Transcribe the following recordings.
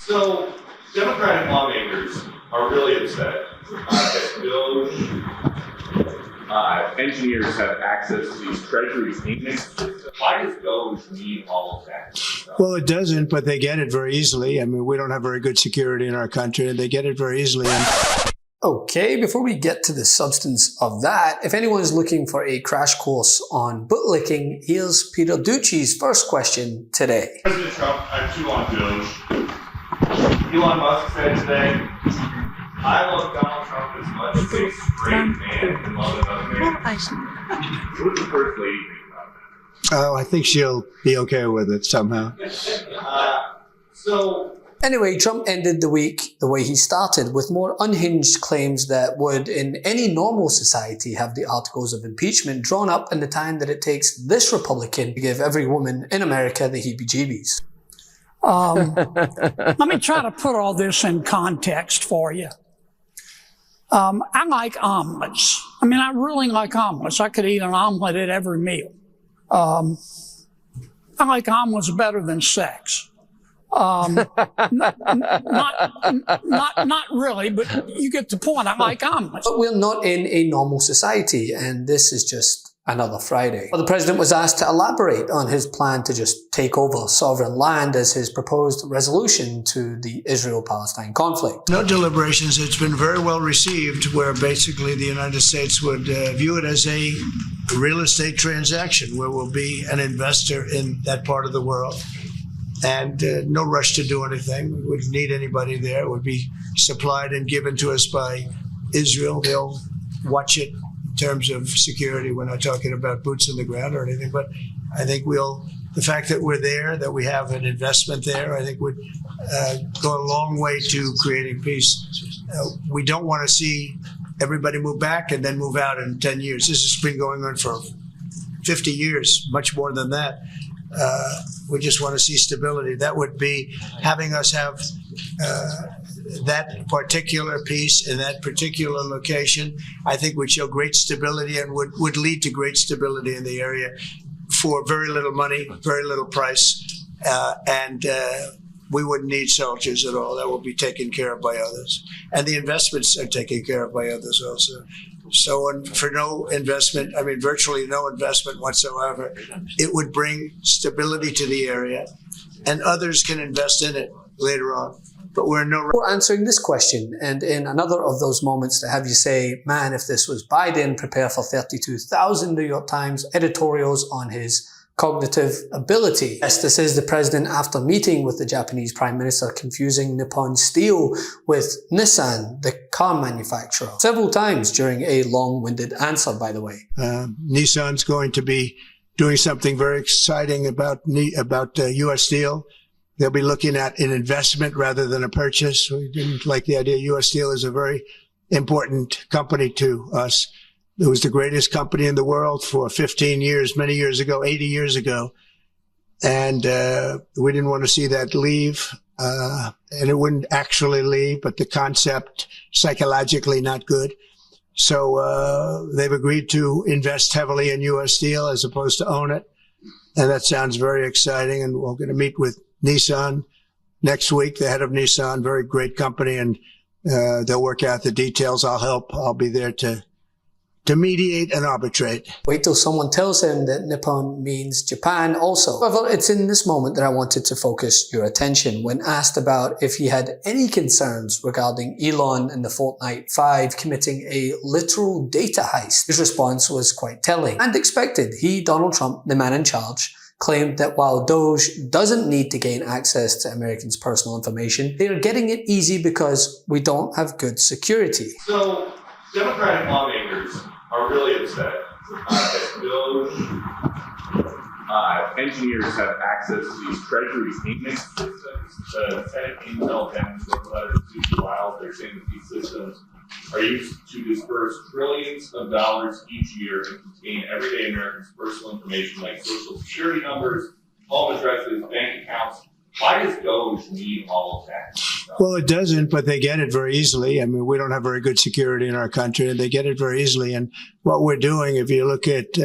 So, Democratic lawmakers are really upset that DOGE engineers have access to these treasury payment systems. Why does DOGE need all of that? Well, it doesn't, but they get it very easily. I mean, we don't have very good security in our country, and they get it very easily. Okay, before we get to the substance of that, if anyone is looking for a crash course on bootlicking, here's Peter Ducci's first question today. President Trump, I'm too on DOGE. Elon Musk said today, I love Donald Trump as much as a straight man can love another man. What does the First Lady think about that? Oh, I think she'll be okay with it somehow. Anyway, Trump ended the week the way he started, with more unhinged claims that would, in any normal society, have the articles of impeachment drawn up in the time that it takes this Republican to give every woman in America the heebie-jeebies. Let me try to put all this in context for you. I like omelets. I mean, I really like omelets. I could eat an omelet at every meal. I like omelets better than sex. Not really, but you get the point. I like omelets. But we're not in a normal society, and this is just another Friday. Well, the president was asked to elaborate on his plan to just take over sovereign land as his proposed resolution to the Israel-Palestine conflict. No deliberations. It's been very well received, where basically the United States would view it as a real estate transaction, where we'll be an investor in that part of the world. And no rush to do anything. We wouldn't need anybody there. It would be supplied and given to us by Israel. They'll watch it in terms of security. We're not talking about boots on the ground or anything, but I think the fact that we're there, that we have an investment there, I think would go a long way to creating peace. We don't want to see everybody move back and then move out in 10 years. This has been going on for 50 years, much more than that. We just want to see stability. That would be having us have that particular piece in that particular location, I think would show great stability and would lead to great stability in the area for very little money, very little price, and we wouldn't need soldiers at all. That will be taken care of by others. And the investments are taken care of by others also. So for no investment, I mean virtually no investment whatsoever, it would bring stability to the area, and others can invest in it later on. But we're answering this question, and in another of those moments to have you say, man, if this was Biden, prepare for 32,000 New York Times editorials on his cognitive ability. Yes, this is the president after meeting with the Japanese Prime Minister confusing Nippon Steel with Nissan, the car manufacturer, several times during a long-winded answer, by the way. Nissan's going to be doing something very exciting about U.S. Steel. They'll be looking at an investment rather than a purchase. We didn't like the idea. U.S. Steel is a very important company to us. It was the greatest company in the world for 15 years, many years ago, 80 years ago. And we didn't want to see that leave. And it wouldn't actually leave, but the concept psychologically not good. So they've agreed to invest heavily in U.S. Steel as opposed to own it. And that sounds very exciting. And we're going to meet with Nissan next week, the head of Nissan, very great company. And they'll work out the details. I'll help. I'll be there to mediate and arbitrate. Wait till someone tells him that Nippon means Japan also. However, it's in this moment that I wanted to focus your attention. When asked about if he had any concerns regarding Elon and the Fortnite 5 committing a literal data heist, his response was quite telling and expected. He, Donald Trump, the man in charge, claimed that while DOGE doesn't need to gain access to Americans' personal information, they are getting it easy because we don't have good security. So, Democratic lawmakers are really upset that DOGE engineers have access to these treasury payment systems. The Senate Intel demonstrated letters to files. They're saying that these systems are used to disperse trillions of dollars each year and contain everyday Americans' personal information like social security numbers, home addresses, bank accounts. Why does DOGE need all of that? Well, it doesn't, but they get it very easily. I mean, we don't have very good security in our country, and they get it very easily. And what we're doing, if you look at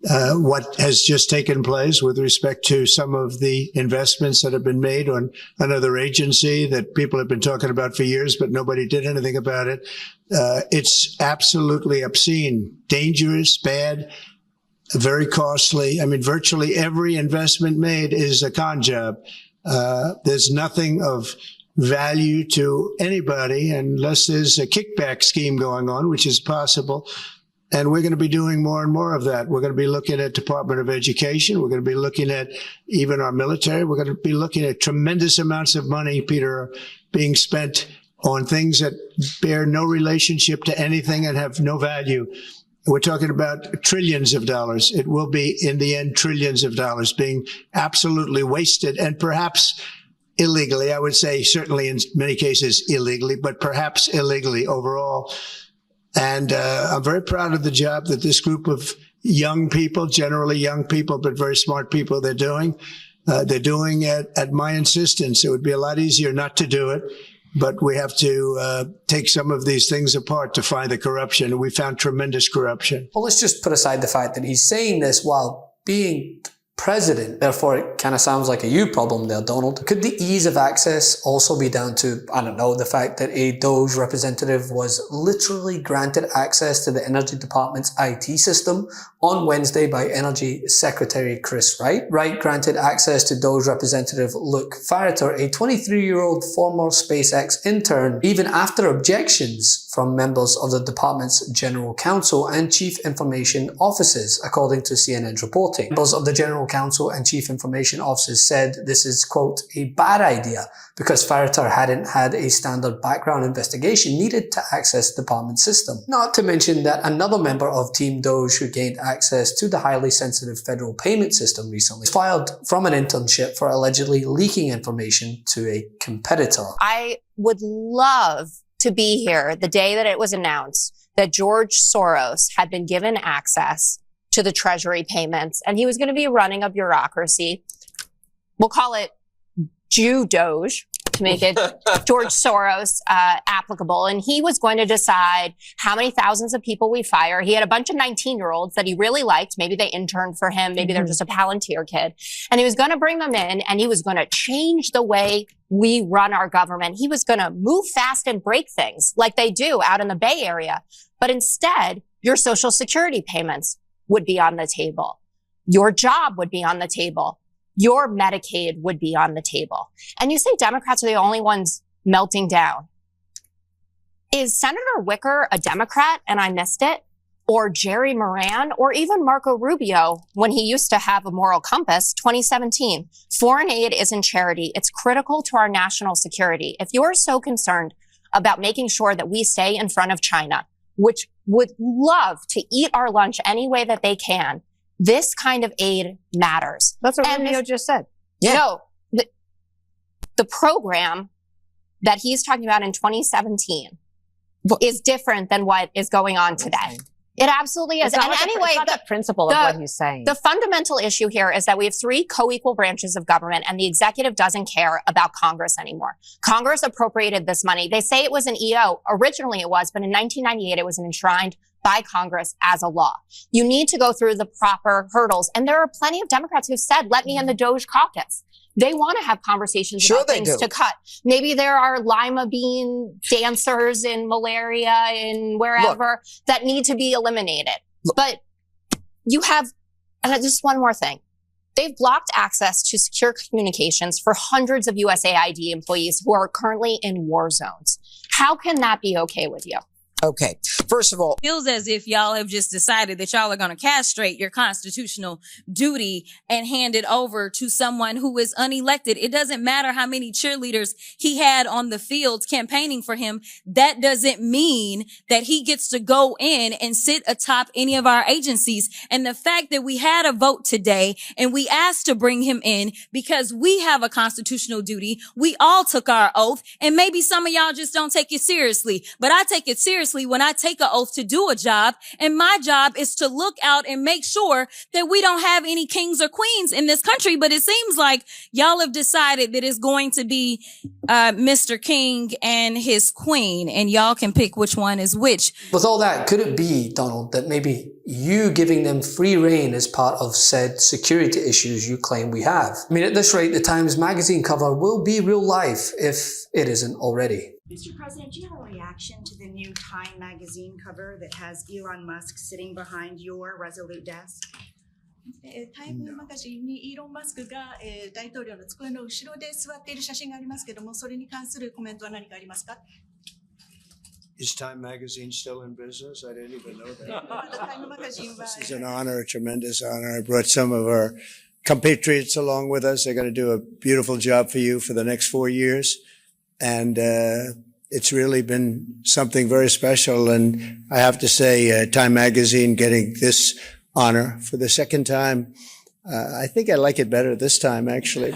what has just taken place with respect to some of the investments that have been made on another agency that people have been talking about for years, but nobody did anything about it. It's absolutely obscene, dangerous, bad, very costly. I mean, virtually every investment made is a con job. There's nothing of value to anybody unless there's a kickback scheme going on, which is possible. And we're going to be doing more and more of that. We're going to be looking at Department of Education. We're going to be looking at even our military. We're going to be looking at tremendous amounts of money, Peter, being spent on things that bear no relationship to anything and have no value. We're talking about trillions of dollars. It will be, in the end, trillions of dollars being absolutely wasted, and perhaps illegally. I would say certainly in many cases illegally, but perhaps illegally overall. And I'm very proud of the job that this group of young people, generally young people, but very smart people, they're doing. They're doing it at my insistence. It would be a lot easier not to do it, but we have to take some of these things apart to find the corruption. And we found tremendous corruption. Well, let's just put aside the fact that he's saying this while being president. Therefore, it kind of sounds like a you problem there, Donald. Could the ease of access also be down to, I don't know, the fact that a DOGE representative was literally granted access to the Energy Department's IT system on Wednesday by Energy Secretary Chris Wright? Wright granted access to DOGE Representative Luke Fariter, a 23-year-old former SpaceX intern, even after objections from members of the department's general counsel and chief information officers, according to CNN's reporting. Members of the general counsel and chief information officers said this is, quote, a bad idea because Fariter hadn't had a standard background investigation needed to access the department system. Not to mention that another member of Team DOGE who gained access to the highly sensitive federal payment system recently was fired from an internship for allegedly leaking information to a competitor. I would love to be here the day that it was announced that George Soros had been given access to the Treasury payments, and he was going to be running a bureaucracy. We'll call it Jew-Doge to make it George Soros applicable. And he was going to decide how many thousands of people we fire. He had a bunch of 19-year-olds that he really liked. Maybe they interned for him. Maybe they're just a Palantir kid. And he was going to bring them in, and he was going to change the way we run our government. He was going to move fast and break things like they do out in the Bay Area. But instead, your Social Security payments would be on the table. Your job would be on the table. Your Medicaid would be on the table. And you say Democrats are the only ones melting down. Is Senator Wicker a Democrat and I missed it? Or Jerry Moran? Or even Marco Rubio when he used to have a moral compass, 2017? Foreign aid isn't charity. It's critical to our national security. If you're so concerned about making sure that we stay in front of China, which would love to eat our lunch any way that they can, this kind of aid matters. That's what Rubio just said. Yeah. No, the program that he's talking about in 2017 is different than what is going on today. It absolutely is. And anyway, it's not the principle of what he's saying. The fundamental issue here is that we have three co-equal branches of government, and the executive doesn't care about Congress anymore. Congress appropriated this money. They say it was an EO. Originally it was, but in 1998 it was enshrined by Congress as a law. You need to go through the proper hurdles. And there are plenty of Democrats who've said, let me in the DOGE caucus. They want to have conversations about things to cut. Maybe there are lima bean dancers in malaria in wherever that need to be eliminated. But you have, and just one more thing. They've blocked access to secure communications for hundreds of USAID employees who are currently in war zones. How can that be okay with you? Okay. First of all, It feels as if y'all have just decided that y'all are going to castrate your constitutional duty and hand it over to someone who is unelected. It doesn't matter how many cheerleaders he had on the fields campaigning for him. That doesn't mean that he gets to go in and sit atop any of our agencies. And the fact that we had a vote today and we asked to bring him in because we have a constitutional duty. We all took our oath, and maybe some of y'all just don't take it seriously, but I take it seriously. seriously when I take an oath to do a job. And my job is to look out and make sure that we don't have any kings or queens in this country. But it seems like y'all have decided that it's going to be Mr. King and his queen, and y'all can pick which one is which. With all that, could it be, Donald, that maybe you giving them free rein is part of said security issues you claim we have? I mean, at this rate, the Times Magazine cover will be real life if it isn't already. Mr. President, do you have a reaction to the new Time Magazine cover that has Elon Musk sitting behind your resolute desk? タイムマガジンにイーロン・マスクが大統領の机の後ろで座っている写真がありますけども、それに関するコメントは何かありますか？ Is Time Magazine still in business? I didn't even know that. まだタイムマガジンは This is an honor, a tremendous honor. I brought some of our compatriots along with us. They're going to do a beautiful job for you for the next 4 years. And it's really been something very special. And I have to say, Time Magazine getting this honor for the second time, I think I like it better this time, actually.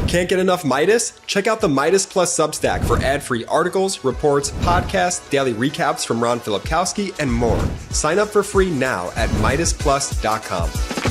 Can't get enough Meidas? Check out the Meidas Plus Substack for ad-free articles, reports, podcasts, daily recaps from Ron Filipkowski, and more. Sign up for free now at MeidasPlus.com.